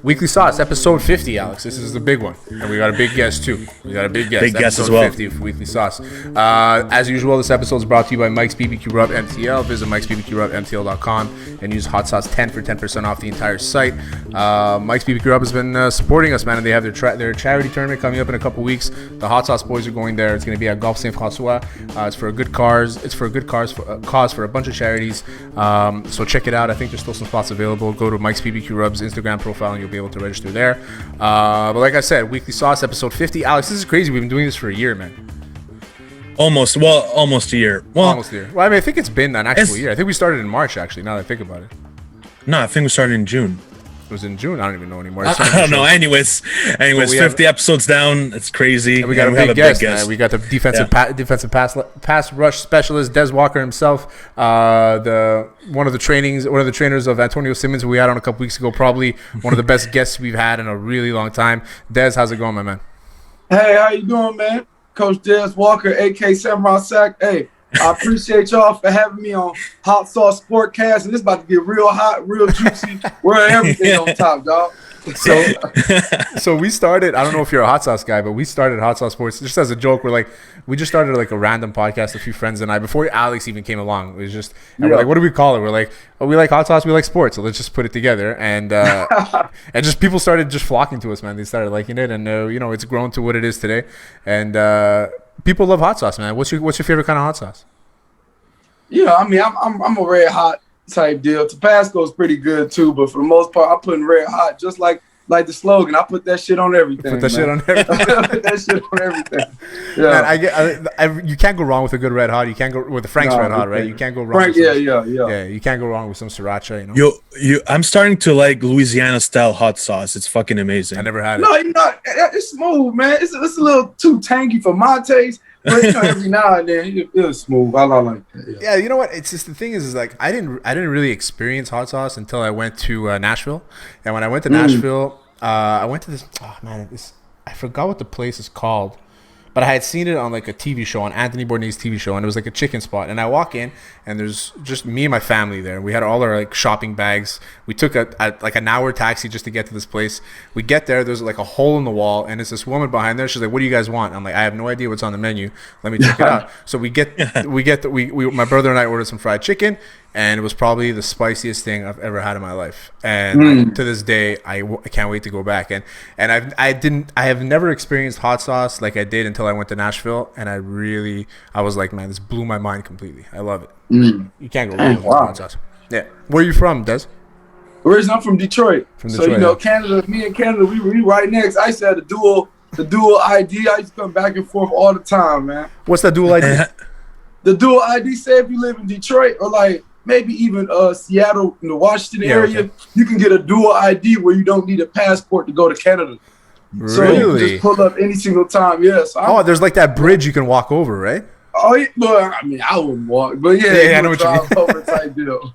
Weekly Sauce, episode 50, Alex. This is the big one. And we got a big guest, too. We got a big guest. Big guest as episode well. 50 of Weekly Sauce. As usual, this episode is brought to you by Mike's BBQ Rub MTL. Visit mikesbbqrubmtl.com and use Hot Sauce 10 for 10% off the entire site. Mike's BBQ Rub has been supporting us, man, and they have their charity tournament coming up in a couple weeks. The Hot Sauce boys are going there. It's going to be at Golf Saint François. It's for a good cause. It's for a good cause for a bunch of charities. So check it out. I think there's still some spots available. Go to Mike's BBQ Rub's Instagram profile and you'll be able to register there. But like I said, Weekly Sauce, episode 50. Alex, this is crazy. We've been doing this for a year, man. Almost a year. Almost a year. Well, I mean, I think it's been an actual year. I think we started in March, actually, now that I think about it. No, I think we started in June. It was in June? I don't even know anymore. I don't know. Anyways, 50 episodes down. It's crazy. And we got a big guest. We got the defensive pass rush specialist, Dez Walker himself. One of the trainers of Antonio Simmons, who we had on a couple weeks ago. Probably one of the best guests we've had in a really long time. Dez, how's it going, my man? Hey, how you doing, man? Coach Dez Walker, a.k.a. Samurai Sack. Hey, I appreciate y'all for having me on Hot Sauce Sportcast, and it's about to get real hot, real juicy. We're everything on top, dog. So we started. I don't know if you're a hot sauce guy, but we started Hot Sauce Sports just as a joke. We just started like a random podcast, a few friends and I, before Alex even came along. It was just, and we're like, what do we call it? We're like, oh, we like hot sauce, we like sports, so let's just put it together. And and just people started just flocking to us, man. They started liking it, and it's grown to what it is today. And people love hot sauce, man. What's your favorite kind of hot sauce? Yeah, I mean, I'm a red hot type deal. Tabasco's pretty good too, but for the most part, I'm putting red hot, just like the slogan. I put that shit on everything. Put that shit on everything. Put that shit on everything. Yeah, man, you can't go wrong with a good red hot. You can't go with the Frank's red hot, right? You can't go wrong. Frank, yeah. You can't go wrong with some sriracha. I'm starting to like Louisiana style hot sauce. It's fucking amazing. I never had it. No, it's smooth, man. It's a little too tangy for my taste. But every now and then it's smooth. I like that. Yeah, you know what? It's just the thing is like I didn't really experience hot sauce until I went to Nashville. And when I went to Nashville, I went to this. Oh man, I forgot what the place is called, but I had seen it on like a TV show, on Anthony Bourdain's TV show, and it was like a chicken spot. And I walk in, and there's just me and my family there. We had all our like shopping bags. We took like an hour taxi just to get to this place. We get there. There's like a hole in the wall, and it's this woman behind there. She's like, "What do you guys want?" I'm like, "I have no idea what's on the menu. Let me check it out." So we my brother and I ordered some fried chicken, and it was probably the spiciest thing I've ever had in my life. And to this day, I can't wait to go back. And I have never experienced hot sauce like I did until I went to Nashville, and I was like, man, this blew my mind completely. I love it. You can't go wrong with hot sauce. Yeah. Where are you from, Des? I'm from Detroit. Canada, me and Canada, we right next. I used to have the dual ID. I used to come back and forth all the time, man. What's that dual ID? The dual ID, say if you live in Detroit or like maybe even Seattle in the Washington area, you can get a dual ID where you don't need a passport to go to Canada. Really? So you can just pull up any single time. Yes. There's like that bridge you can walk over, right? Oh, yeah, well, I mean, I wouldn't walk, but I know what you mean. Over type deal.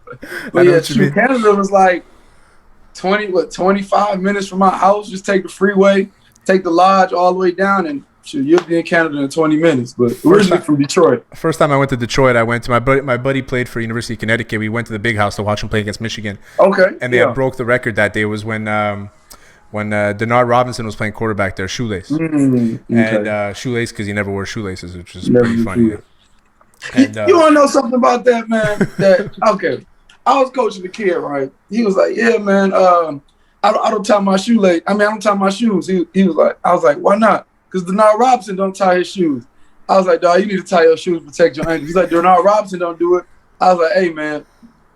But Canada was like 25 minutes from my house. Just take the freeway, take the lodge all the way down, and you'll be in Canada in 20 minutes. But originally from Detroit. First time I went to Detroit, I went to my buddy played for University of Connecticut. We went to the Big House to watch him play against Michigan. Okay. And they broke the record that day. It was when Denard Robinson was playing quarterback there, shoelace. And shoelace because he never wore shoelaces, which is pretty funny. And, you want to know something about that, man? Okay. I was coaching the kid, right? He was like, yeah, man, I don't tie my shoelace. I don't tie my shoes. He was like, I was like, why not? Because Denard Robinson don't tie his shoes. I was like, dog, you need to tie your shoes to protect your ankles. He's like, Denard Robinson don't do it. I was like, hey, man,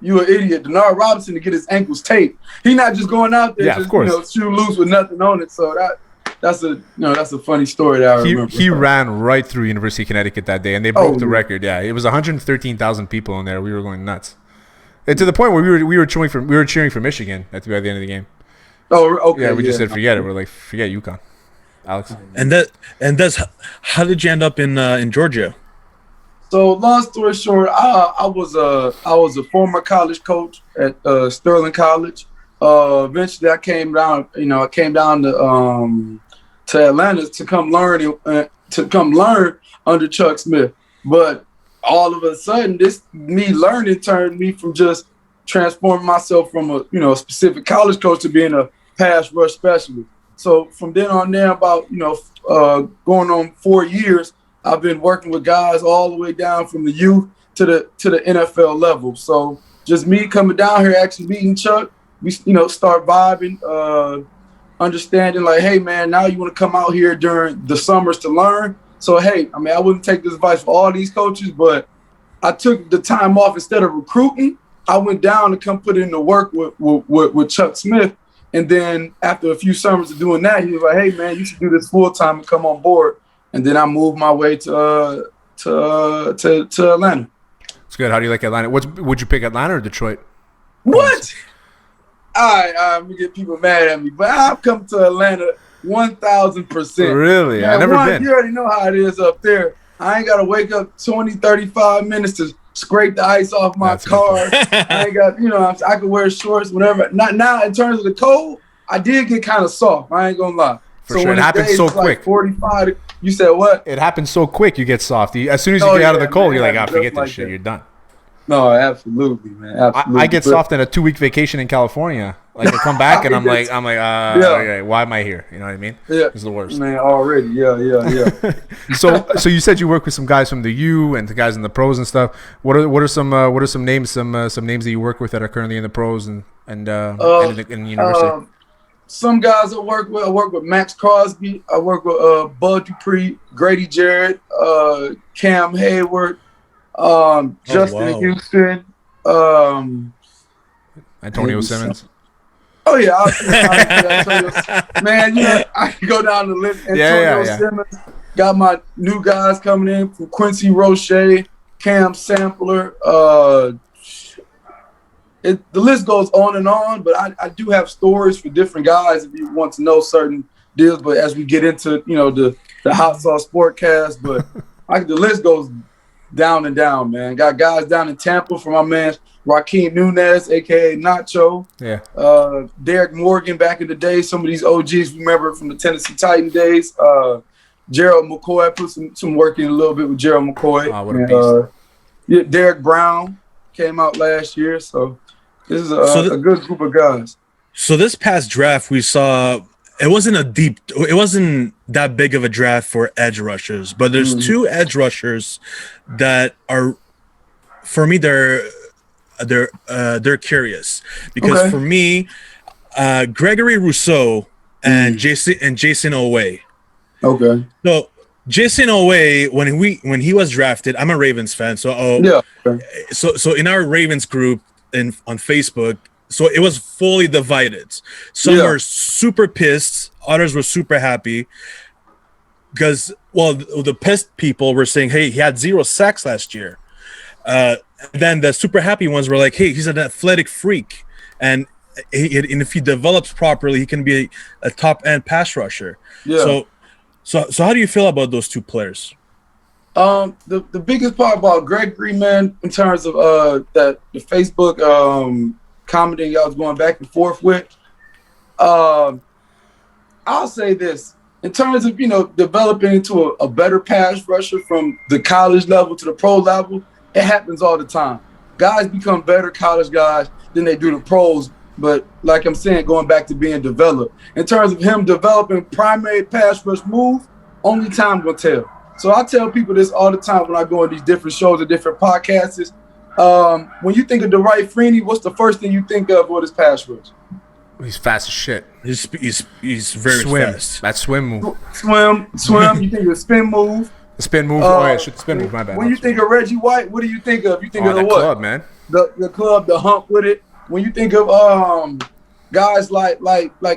you an idiot. Denard Robinson to get his ankles taped. He not just going out there shoe loose with nothing on it. So that's a funny story that I remember. He ran right through University of Connecticut that day, and they broke the record. Yeah, it was 113,000 people in there. We were going nuts. And to the point where we were cheering for Michigan by the end of the game. Oh, okay. Yeah, we just said forget it. We're like, forget UConn, Alex. And that's how did you end up in Georgia? So long story short, I was a former college coach at Sterling College. Eventually, I came down to Atlanta to come learn under Chuck Smith. But all of a sudden, this me learning turned me from just transforming myself from a specific college coach to being a pass rush specialist. So from then on there, about going on 4 years, I've been working with guys all the way down from the youth to the NFL level. So just me coming down here, actually meeting Chuck, we start vibing, understanding like, hey man, now you want to come out here during the summers to learn. So hey, I mean, I wouldn't take this advice for all these coaches, but I took the time off. Instead of recruiting, I went down to come put in the work with Chuck Smith. And then after a few summers of doing that, he was like, hey man, you should do this full time and come on board. And then I moved my way to Atlanta. It's good. How do you like Atlanta? Would you pick Atlanta or Detroit? What? All right, I'm gonna get people mad at me, but I've come to Atlanta 1,000%. Really? Man, I've never been. You already know how it is up there. I ain't gotta wake up 20, 35 minutes to scrape the ice off my car. I ain't got, I can wear shorts, whatever. Not now. In terms of the cold, I did get kind of soft. I ain't gonna lie. For sure, it happens so quick. Like 45. You said what? It happens so quick. You get soft. As soon as you get out of the cold, you're like, forget this shit. You're done. No, absolutely, man. Absolutely. I get soft in a 2-week vacation in California. Like I come back and I'm like, okay, why am I here? You know what I mean? Yeah, it's the worst. Man, already, yeah. So you said you work with some guys from the U and the guys in the pros and stuff. What are some names some names that you work with that are currently in the pros and in the university? Some guys I work with Max Crosby. I work with Bud Dupree, Grady Jarrett, Cam Hayward, Justin Houston, Antonio Simmons. Oh yeah, man. I can go down the list. Antonio Simmons. Got my new guys coming in from Quincy Roche, Cam Sampler. The list goes on and on, but I do have stories for different guys if you want to know certain deals. But as we get into the Hot Sauce Sportcast, but the list goes down and down, man. Got guys down in Tampa for my man Raheem Nunez, aka Nacho. Yeah. Derek Morgan back in the day. Some of these OGs remember from the Tennessee Titan days. Gerald McCoy, I put some work in a little bit with Gerald McCoy. Oh, what a beast. Derek Brown came out last year, so this is a good group of guys. So this past draft, we saw it wasn't that big of a draft for edge rushers, but there's two edge rushers that are, for me, they're curious because for me, Gregory Rousseau and Jason Owe. Okay. So Jason Owe, when he was drafted, I'm a Ravens fan, so so in our Ravens group on Facebook, so it was fully divided. Some were super pissed, others were super happy because the pissed people were saying, hey, he had 0 sacks last year. Then the super happy ones were like, hey, he's an athletic freak, and if he develops properly, he can be a top end pass rusher. So how do you feel about those two players? The biggest part about Gregory, man, in terms of the Facebook commenting I was going back and forth with, I'll say this. In terms of, developing into a better pass rusher from the college level to the pro level, it happens all the time. Guys become better college guys than they do the pros. But like I'm saying, going back to being developed. In terms of him developing primary pass rush move, only time will tell. So I tell people this all the time when I go on these different shows and different podcasts. When you think of Dwight Freeney, what's the first thing you think of with his pass rush? He's fast as shit. He's very fast. That swim move. Swim. You think of the spin move. The spin move. Spin move. My bad. When you think of Reggie White, what do you think of? You think of the what? Club, man. The club, the hump with it. When you think of guys like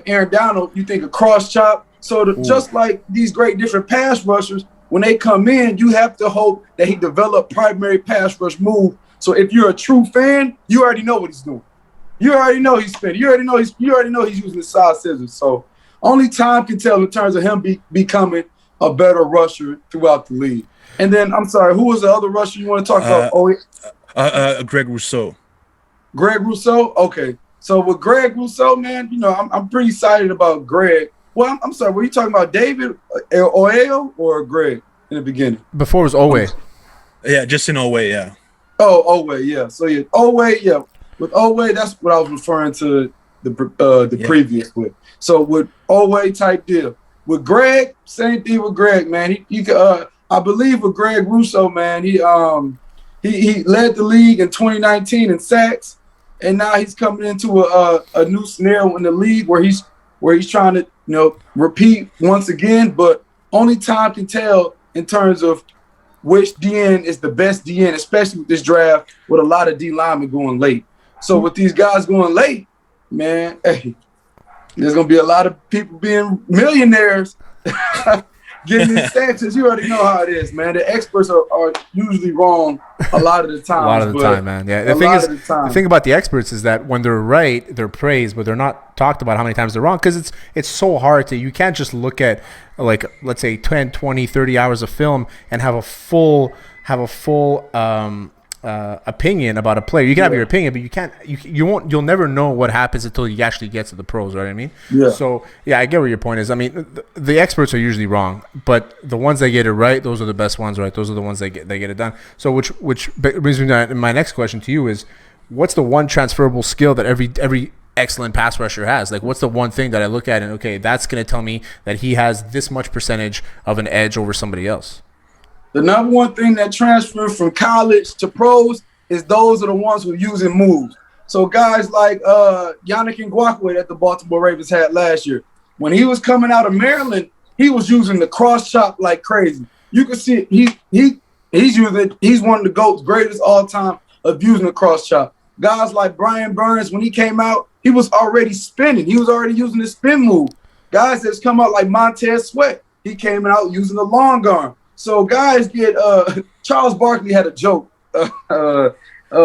Aaron Donald, you think of cross chop. So just like these great different pass rushers, when they come in, you have to hope that he develop primary pass rush move. So if you're a true fan, you already know what he's doing. You already know he's spinning. You already know he's using the side scissors. So only time can tell in terms of him becoming a better rusher throughout the league. And then I'm sorry, who was the other rusher you want to talk about? Greg Rousseau. Greg Rousseau? Okay. So with Greg Rousseau, man, I'm pretty excited about Greg. Well, I'm sorry, were you talking about David Oeo or Greg in the beginning? Before it was Owe. Yeah, just in Oway, yeah. Oh, Oway, yeah. So yeah, Oway, yeah. With Oway, that's what I was referring to the previous with. So with Oway type deal. With Greg, same thing with Greg, man. I believe with Greg Rousseau, man, he led the league in 2019 in sacks, and now he's coming into a new scenario in the league where he's trying to repeat once again, but only time can tell in terms of which DN is the best DN, especially with this draft with a lot of D linemen going late. So with these guys going late, man, hey, there's gonna be a lot of people being millionaires getting these sacks. You already know how it is, man. The experts are usually wrong a lot of the time. A lot of the time, man. Yeah. The thing about the experts is that when they're right, they're praised, but they're not talked about how many times they're wrong, because it's so hard you can't just look at, like, let's say 10, 20, 30 hours of film and have a full opinion about a player. You can have your opinion, but you'll never know what happens until you actually get to the pros, right? I mean, So I get what your point is. I mean, the experts are usually wrong, but the ones that get it right, those are the best ones, right? Those are the ones that get it done. So which brings me to my next question to you is, what's the one transferable skill that every excellent pass rusher has? Like, what's the one thing that I look at and, okay, that's going to tell me that he has this much percentage of an edge over somebody else? The number one thing that transfers from college to pros is those are the ones who are using moves. So guys like Yannick Ngakoue that the Baltimore Ravens had last year, when he was coming out of Maryland, he was using the cross chop like crazy. You can see he's one of the GOAT's greatest all time of using the cross chop. Guys like Brian Burns, when he came out, he was already spinning. He was already using the spin move. Guys that's come out like Montez Sweat, he came out using the long arm. So guys get Charles Barkley had a joke on the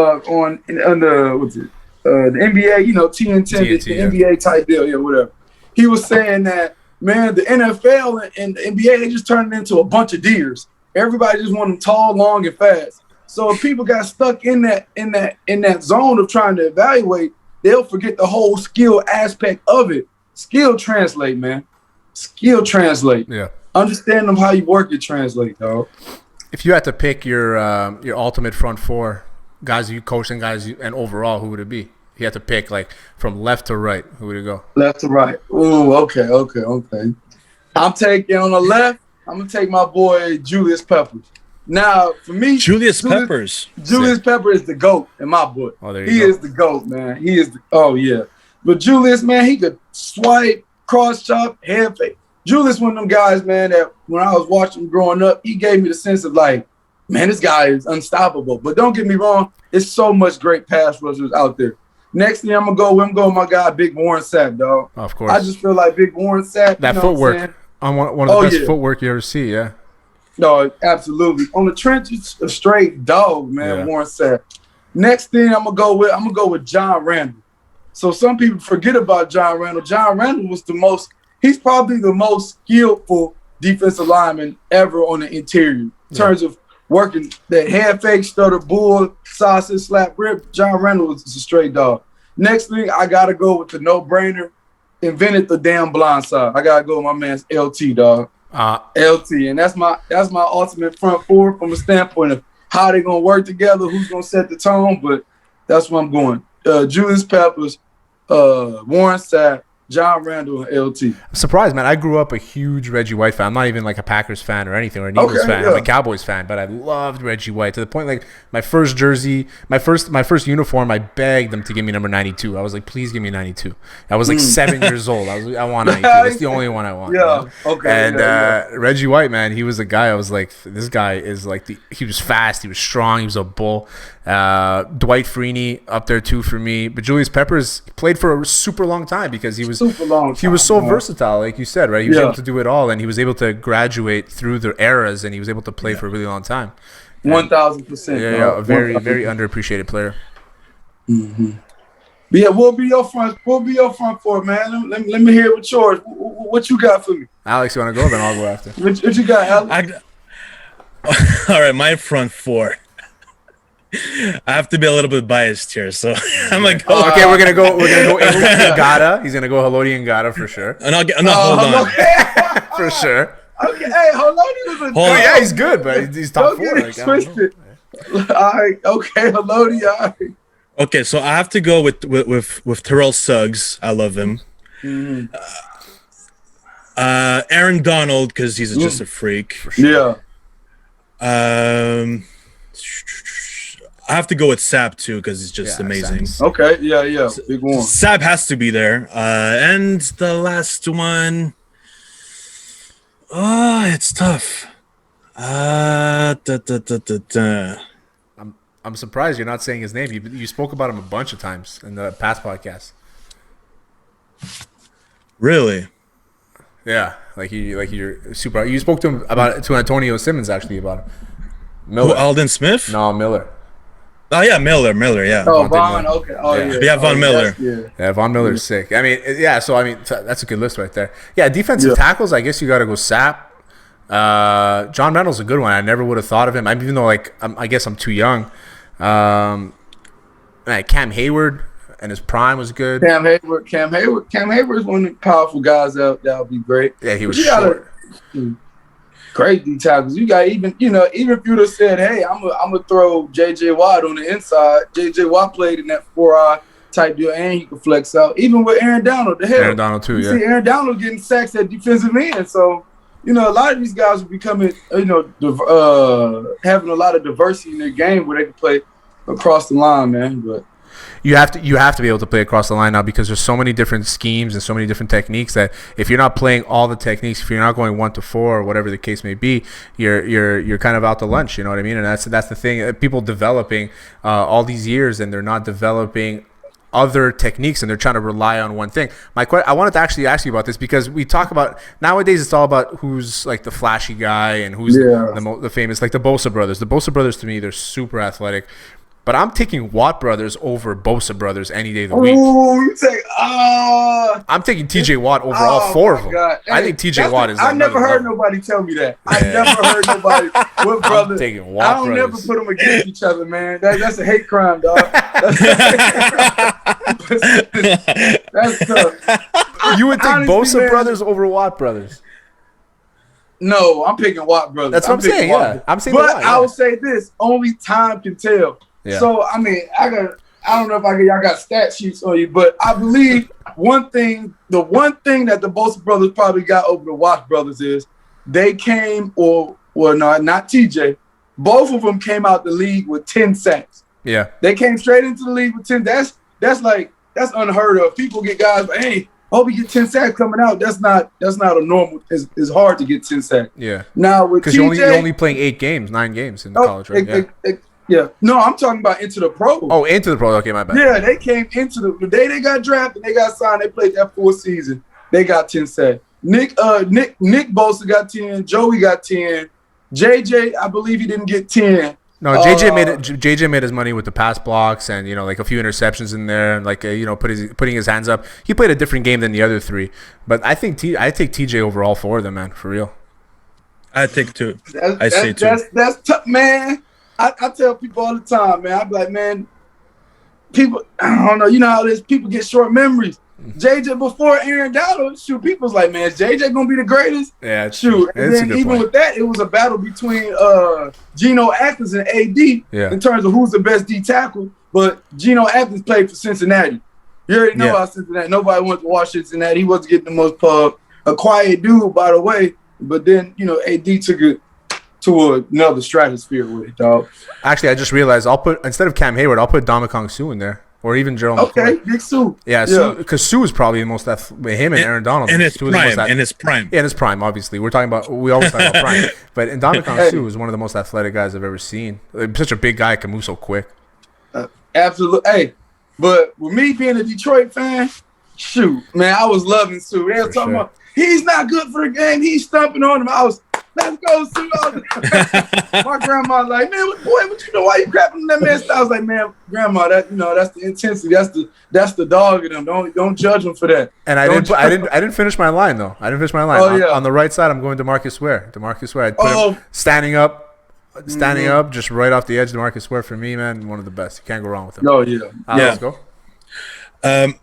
NBA, TNT, the NBA type deal, whatever. He was saying that, man, the NFL and the NBA, they just turned it into a bunch of deers. Everybody just want them tall, long, and fast. So if people got stuck in that zone of trying to evaluate, they'll forget the whole skill aspect of it. Skill translate, man. Skill translate. Yeah. Understand them how you work it translate, dog. If you had to pick your ultimate front four, guys you coach and and overall, who would it be? If you had to pick, like, from left to right, who would it go? Left to right. Ooh, okay. I'm taking on the left. I'm gonna take my boy Julius Peppers. Now, for me, Julius Peppers is the GOAT in my book. Oh, there you go. He is the GOAT, man. But Julius, man, he could swipe, cross chop, head fake. Julius, one of them guys, man, that when I was watching him growing up, he gave me the sense of, like, man, this guy is unstoppable. But don't get me wrong, it's so much great pass rushers out there. Next thing I'm gonna go with my guy, Big Warren Sapp, dog. Of course. I just feel like Big Warren Sapp. That footwork, on one of the best footwork you ever see, yeah. No, absolutely. On the trench, it's a straight dog, man. Yeah. Warren Sapp. Next thing I'm gonna go with John Randall. So some people forget about John Randall. John Randall was he's probably the most skillful defensive lineman ever on the interior in terms of working that head fake, stutter, bull, sausage, slap, rip. John Randall was a straight dog. Next thing, I gotta go with the no-brainer. Invented the damn blind side. I gotta go with my man's LT, dog. LT, and that's my ultimate front four from a standpoint of how they're gonna work together, who's gonna set the tone. But that's where I'm going. Julius Peppers, Warren Sapp, John Randall, and LT. I'm surprised, man. I grew up a huge Reggie White fan. I'm not even like a Packers fan or anything, or an Eagles fan. I'm a Cowboys fan, but I loved Reggie White to the point, like, my first jersey, my first uniform, I begged them to give me number 92. I was like, please give me 92. I was like 7 years old. I want 92. That's the only one I want. Yeah. Okay. And Reggie White, man, he was a guy. I was like, this guy is like he was fast. He was strong. He was a bull. Dwight Freeney up there too for me. But Julius Peppers played for a super long time because he was so versatile, like you said, right? He was able to do it all, and he was able to graduate through the eras, and he was able to play for a really long time. 1,000%. Yeah, a very, very underappreciated player. Mm-hmm. But yeah, we'll be your front four, man. Let me hear what yours. What you got for me? Alex, you want to go? Then I'll go after. What you got, Alex? All right, my front four. I have to be a little bit biased here, so I'm gonna go. Okay, we're gonna go Ngata. He's gonna go Haloti Ngata for sure. And hold on. For sure. Okay, hey, Haloti was a yeah, he's good, but he's top four. Don't get it twisted. All right, okay, Haloti, all right. Okay, so I have to go with Terrell Suggs. I love him. Mm-hmm. Aaron Donald, because he's just a freak. For sure. Yeah. I have to go with Sap too because he's just amazing. Okay, yeah, big one. Sap has to be there. And the last one, it's tough. I'm surprised you're not saying his name. You spoke about him a bunch of times in the past podcast. Really? Yeah, you're super. You spoke to him to Antonio Simmons actually about him. Miller. Who, Alden Smith? No, Miller. Oh yeah, Miller, yeah. Oh, Von, okay. Oh yeah. Yeah, Von Miller. Yeah, Von Miller's sick. I mean, yeah. So I mean, that's a good list right there. Yeah, defensive tackles. I guess you got to go Sap. John Randall's a good one. I never would have thought of him. Even though I guess I'm too young. Cam Hayward and his prime was good. Cam Hayward is one of the powerful guys that would be great. Yeah, he was short. Great D tackles. You got even if you would have said, "Hey, I'm gonna throw JJ Watt on the inside." JJ Watt played in that 4-eye type deal, and he could flex out. Even with Aaron Donald, Aaron Donald too. See Aaron Donald getting sacks at defensive end. So a lot of these guys are becoming, having a lot of diversity in their game where they can play across the line, man. But you have to be able to play across the line now because there's so many different schemes and so many different techniques that if you're not playing all the techniques, if you're not going 1 to 4 or whatever the case may be, you're kind of out to lunch. You know what I mean? And that's the thing. People developing all these years and they're not developing other techniques and they're trying to rely on one thing. I wanted to actually ask you about this because we talk about nowadays it's all about who's like the flashy guy and who's the famous, like the Boso brothers. The Boso brothers to me, they're super athletic. But I'm taking Watt brothers over Bosa brothers any day of the week. Oh, you take I'm taking TJ Watt over all four of them. Hey, I think TJ Watt is. I never heard nobody tell me that. I never heard nobody. What brother? I'm taking Watt I don't brothers. never put them against each other, man. That's a hate crime, dog. That's tough. You would take Bosa brothers over Watt brothers. No, I'm picking Watt brothers. That's what I'm saying. Yeah, I'm saying. But I will say this: only time can tell. Yeah. So I mean, I don't know if y'all got stat sheets on you, but I believe the one thing that the Bosa brothers probably got over the Watt brothers is they came, not TJ. Both of them came out the league with 10 sacks. Yeah. They came straight into the league with 10. That's unheard of. People get guys, but hey, hope you get 10 sacks coming out. That's not a normal. It's hard to get 10 sacks. Yeah. Now with TJ, because you're only playing 9 games in college, right? Yeah. No, I'm talking about into the pro. Oh, into the pro. Okay, my bad. Yeah, they came into the day they got drafted, they got signed, they played that 4th season. They got 10 sacks. Nick Bosa got 10, Joey got 10. JJ, I believe he didn't get 10. No, JJ made his money with the pass blocks and like a few interceptions in there and putting his hands up. He played a different game than the other 3. But I think I take TJ over all 4 of them, man, for real. I take 2. That's tough, man. I tell people all the time, man. I be like, man, people, I don't know, you know how it is. People get short memories. JJ before Aaron Donald, people's like, man, is JJ gonna be the greatest? Yeah, shoot. And then even with that, it was a battle between Geno Atkins and AD in terms of who's the best D tackle. But Geno Atkins played for Cincinnati. You already know how Cincinnati. Nobody wanted to watch Cincinnati. He wasn't getting the most pub. A quiet dude, by the way. But then AD took it to another stratosphere with it, dog. Actually, I just realized instead of Cam Hayward, I'll put Dominic Sue in there, or even Jerome. Okay, Big Sue. Yeah, because Sue is probably the most him and Aaron Donald. In his prime. Yeah, in his prime. Obviously, we always talk about prime, but Dominic Sue is one of the most athletic guys I've ever seen. Such a big guy, can move so quick. Absolutely. Hey, but with me being a Detroit fan, shoot, man, I was loving Sue. They were talking about he's not good for the game. He's stumping on him. Let's go, Sue. My grandma was like, man, what you know? Why you crapping that man's style? I was like, man, grandma, that's the intensity. That's the dog in them. Don't judge them for that. And I didn't finish my line though. Oh, yeah. On the right side, I'm going DeMarcus Ware. I put him standing up, just right off the edge. DeMarcus Ware for me, man, one of the best. You can't go wrong with him. Oh yeah. Let's go.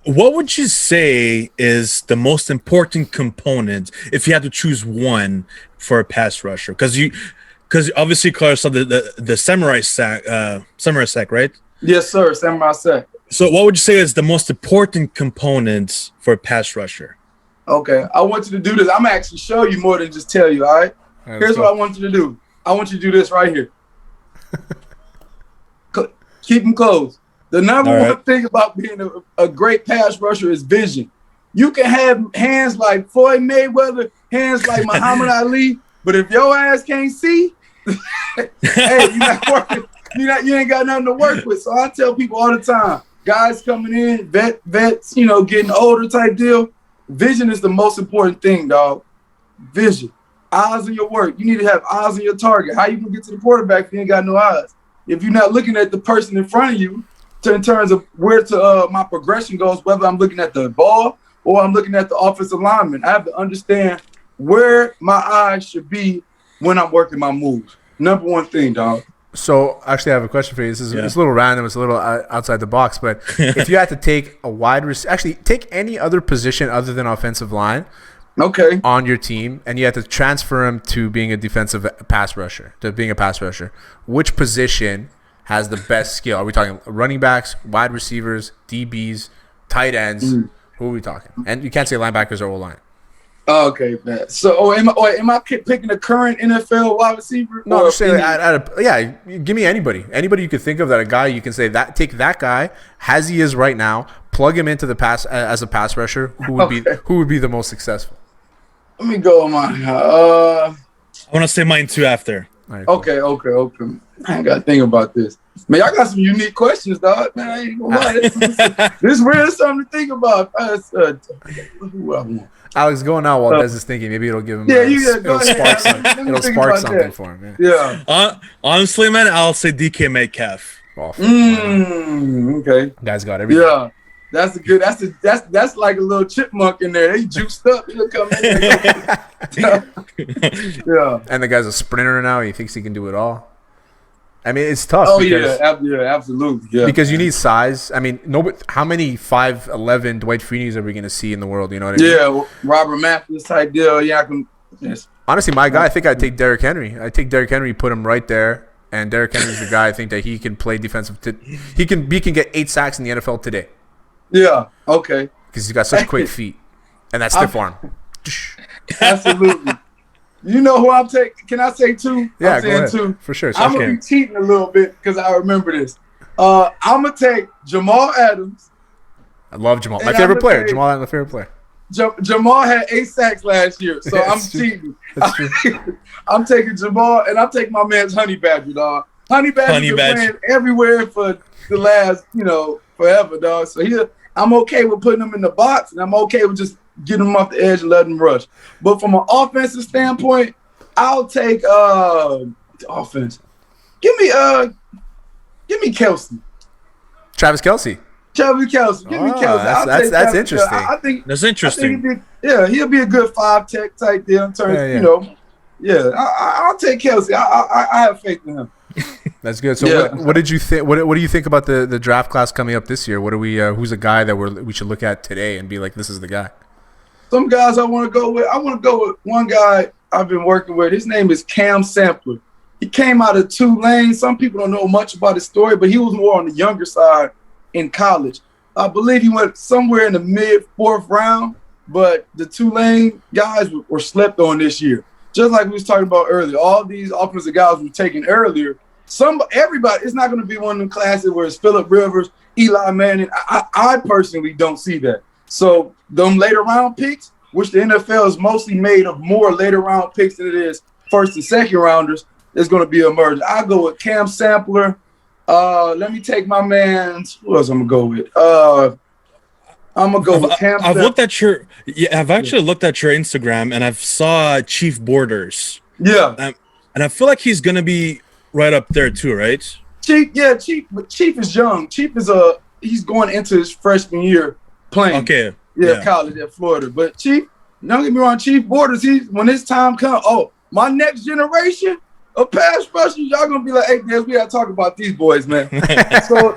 What would you say is the most important component if you had to choose one for a pass rusher? Because because obviously Carlos saw the samurai sack, right? Yes, sir. Samurai sack. So what would you say is the most important components for a pass rusher? Okay, I want you to do this. I'm gonna actually show you more than just tell you. All right. Here's what I want you to do. I want you to do this right here. Keep them closed. The number one thing about being a great pass rusher is vision. You can have hands like Floyd Mayweather, hands like Muhammad Ali, but if your ass can't see, hey, you're not working. You ain't got nothing to work with. So I tell people all the time, guys coming in, vets, getting older type deal. Vision is the most important thing, dog. Vision. Eyes on your work. You need to have eyes on your target. How you gonna get to the quarterback if you ain't got no eyes? If you're not looking at the person in front of you, in terms of where my progression goes, whether I'm looking at the ball or I'm looking at the offensive lineman, I have to understand where my eyes should be when I'm working my moves. Number one thing, dog. So, actually, I have a question for you. It's a little random. It's a little outside the box. But if you had to take a wide receiver, actually, take any other position other than offensive line on your team, and you had to transfer him to being a defensive pass rusher, to being a pass rusher, which position has the best skill? Are we talking running backs, wide receivers, DBs, tight ends? Who are we talking? And you can't say linebackers or O-line. Okay, man. So, am I picking a current NFL wide receiver? No, I'm saying, give me anybody. Anybody you could think of that a guy you can say that take that guy as he is right now, plug him into the pass as a pass rusher. Who would be the most successful? Let me go on mine. I want to say mine too after. Right, cool. Okay. I ain't got to think about this. Man, y'all got some unique questions, dog. Man, I ain't gonna lie. This really something to think about. Who I want? Alex, go now while Dez is thinking. Maybe it'll give him. It'll spark something for him. Honestly, man, I'll say DK Metcalf. Okay. Guy's got everything. Yeah, that's a good. That's like a little chipmunk in there. He juiced up. He'll come in. Yeah. And the guy's a sprinter now. He thinks he can do it all. I mean, it's tough. Absolutely. Yeah. Because you need size. I mean, how many 5'11" Dwight Freeney's are we going to see in the world? You know what I mean? Yeah, Robert Mathis type deal. Yeah, honestly, my guy, I think I'd take Derrick Henry. I take Derrick Henry, put him right there, and Derrick Henry's the guy. I think that he can play defensive. He can get 8 sacks in the NFL today. Yeah. Okay. Because he's got such quick feet, and that stiff arm. Absolutely. You know who I'm taking? Can I say two? Yeah, I'm saying two. For sure. I'm going to be cheating a little bit because I remember this. I'm going to take Jamal Adams. I love Jamal. My favorite player. Jamal Adams, my favorite player. Jamal had 8 sacks last year, so I'm cheating. That's true. I'm taking Jamal, and I'm taking my man's Honey Badger, dog. Honey Badger's been playing everywhere for the last, forever, dog. So I'm okay with putting him in the box, and I'm okay with just getting him off the edge and letting him rush. But from an offensive standpoint, I'll take offense. Give me Kelsey. Travis Kelce. Give me Kelsey. That's interesting. I think that's interesting. He'll be a good 5-tech type deal in terms, I'll take Kelsey. I have faith in him. That's good. So what did you think? What do you think about the draft class coming up this year? What do we? Who's a guy that we should look at today and be like, this is the guy? Some guys I want to go with. I want to go with one guy I've been working with. His name is Cam Sampler. He came out of Tulane. Some people don't know much about his story, but he was more on the younger side in college. I believe he went somewhere in the mid-4th round, but the Tulane guys were slept on this year. Just like we was talking about earlier, all these offensive guys we taken earlier, everybody, it's not going to be one of them classes where it's Phillip Rivers, Eli Manning. I personally don't see that. So them later round picks, which the NFL is mostly made of more later round picks than it is first and second rounders, is going to be emerging. I go with Cam Sampler. Let me take my man's. Who else I'm gonna go with? I'm gonna go with Cam. I've looked at I've actually looked at your Instagram, and I've saw Chief Borders. Yeah, and I feel like he's gonna be right up there too, right? Chief is young. Chief is he's going into his freshman year playing. Okay. Yeah, college at Florida. But Chief, don't get me wrong, Chief Borders. When his time comes, my next generation of pass rushers, y'all gonna be like, hey, Dez, we gotta talk about these boys, man. So,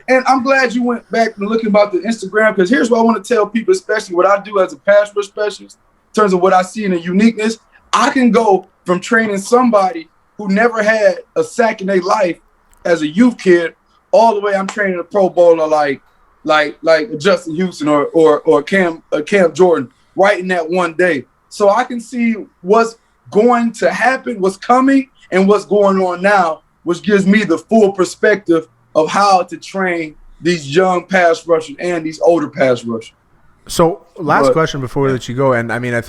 and I'm glad you went back and looking about the Instagram, because here's what I want to tell people, especially what I do as a pass rush specialist, in terms of what I see in the uniqueness. I can go from training somebody who never had a sack in their life as a youth kid, all the way I'm training a Pro Bowler like Justin Houston or Cam Jordan right in that one day. So I can see what's going to happen, what's coming, and what's going on now, which gives me the full perspective of how to train these young pass rushers and these older pass rushers. So last question before we let you go, and I mean, I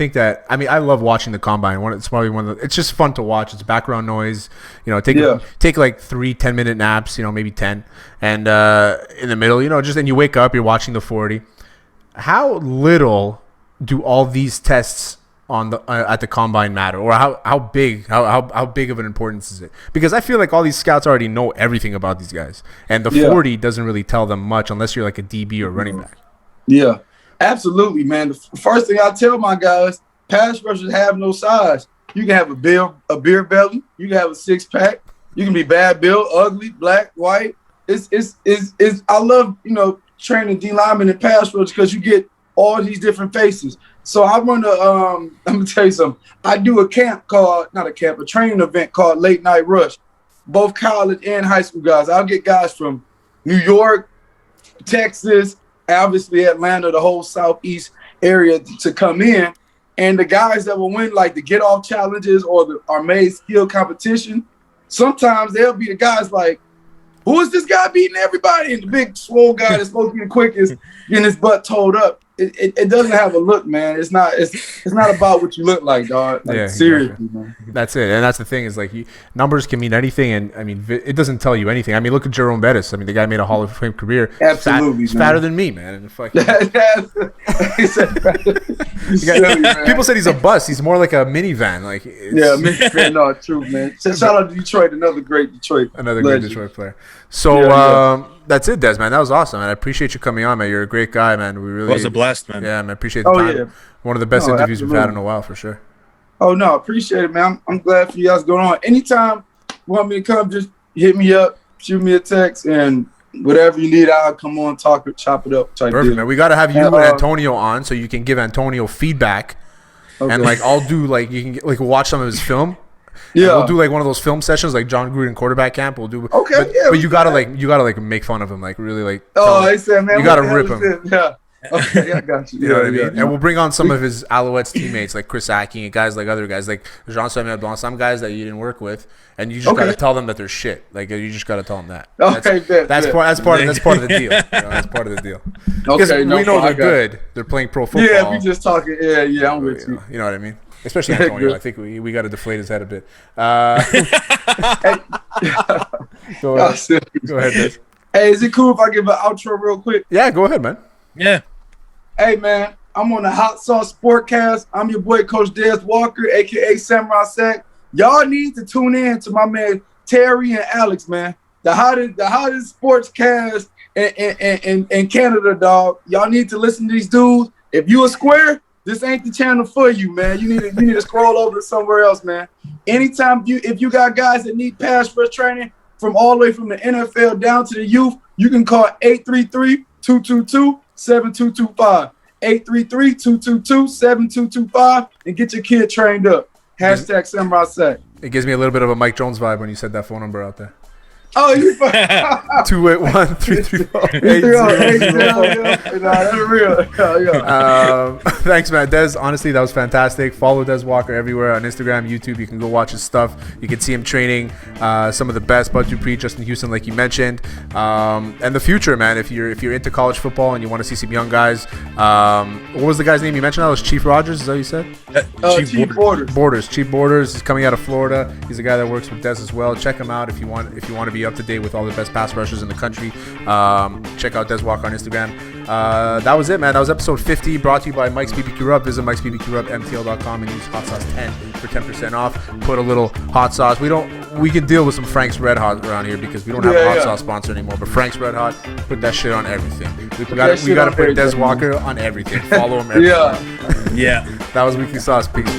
love watching the combine. It's probably it's just fun to watch. It's background noise, take like 3 10-minute naps, maybe 10, and in the middle, and you wake up, you're watching the 40. How little do all these tests on the at the combine matter, or how big of an importance is it? Because I feel like all these scouts already know everything about these guys, and the 40 doesn't really tell them much unless you're like a DB or running back. Yeah. Absolutely, man. The first thing I tell my guys, pass rushers have no size. You can have a beer belly. You can have a 6-pack. You can be bad built, ugly, black, white. It's I love, training D linemen and pass rushers because you get all these different faces. So I run I'm gonna tell you something. I do a training event called Late Night Rush. Both college and high school guys. I'll get guys from New York, Texas, obviously Atlanta, the whole Southeast area to come in. And the guys that will win like the get off challenges or our made skill competition, sometimes they'll be the guys like, who is this guy beating everybody? And the big swole guy that's supposed to be the quickest getting his butt toed up. It doesn't have a look, man. It's not about what you look like, dog. Seriously, exactly. Man. That's it. And that's the thing is like numbers can mean anything. And I mean, it doesn't tell you anything. I mean, look at Jerome Bettis. I mean, the guy made a Hall of Fame career. Absolutely. He's fatter than me, man. And fucking, people said he's a bus. He's more like a minivan. Like minivan. No, true, man. Shout out to Detroit, another great Detroit player. So that's it, Des, man. That was awesome, man. I appreciate you coming on, man. You're a great guy, man. It was a blast, man. Yeah, man. I appreciate the time. Yeah. One of the best interviews we've had in a while, for sure. Oh, no. Appreciate it, man. I'm glad for you guys going on. Anytime you want me to come, just hit me up, shoot me a text, and whatever you need, I'll come on, chop it up. Perfect, man. We got to have you and Antonio on so you can give Antonio feedback. Okay. And, I'll do, you can watch some of his film. Yeah, we'll do one of those film sessions like John Gruden quarterback camp. We'll do but you gotta make fun of him, really I said, man, you gotta rip him. Yeah. Okay, I got you. You know what I mean? And we'll bring on some of his Alouettes teammates like Chris Aki and guys like other guys like Jean-Samuel Blanc, some guys that you didn't work with, and you just gotta tell them that they're shit. You just gotta tell them that. That's part of the deal. That's part of the deal. Because we know they're good. They're playing pro football. Yeah, we just talking. Yeah, I'm with you. You know what I mean? Especially Antonio. I think we got to deflate his head a bit. Go ahead, Dez. Hey, is it cool if I give an outro real quick? Yeah, go ahead, man. Yeah. Hey, man, I'm on the Hot Sauce Sportcast. I'm your boy, Coach Dez Walker, a.k.a. Samurai Sack. Y'all need to tune in to my man Terry and Alex, man. The hottest sportscast in Canada, dog. Y'all need to listen to these dudes. If you a square, this ain't the channel for you, man. You need to scroll over to somewhere else, man. Anytime if you got guys that need pass rush training from all the way from the NFL down to the youth, you can call 833-222-7225. 833-222-7225 and get your kid trained up. Hashtag Samurai Sack. It gives me a little bit of a Mike Jones vibe when you said that phone number out there. Oh, you 281-334-80. Thanks, man. Dez, honestly, that was fantastic. Follow Dez Walker everywhere on Instagram, YouTube. You can go watch his stuff. You can see him training some of the best. Bud Dupree, Justin Houston, like you mentioned, and the future, man. If you're into college football and you want to see some young guys, what was the guy's name you mentioned? That was Chief Rogers. Is that what you said? Chief Borders. Chief Borders is coming out of Florida. He's a guy that works with Dez as well. Check him out if you want to be up to date with all the best pass rushers in the country. Check out Dez Walker on Instagram. That was it, man. That was episode 50, brought to you by Mike's BBQ Rub. Visit Mike's BBQ Rub, MTL.com, and use hot sauce 10 for 10% off. Put a little hot sauce. We can deal with some Frank's Red Hot around here because we don't have a hot sauce sponsor anymore. But Frank's Red Hot, put that shit on everything. We got to put Dez Walker on everything. Follow him everywhere. Yeah. That was Weekly Sauce. Peace.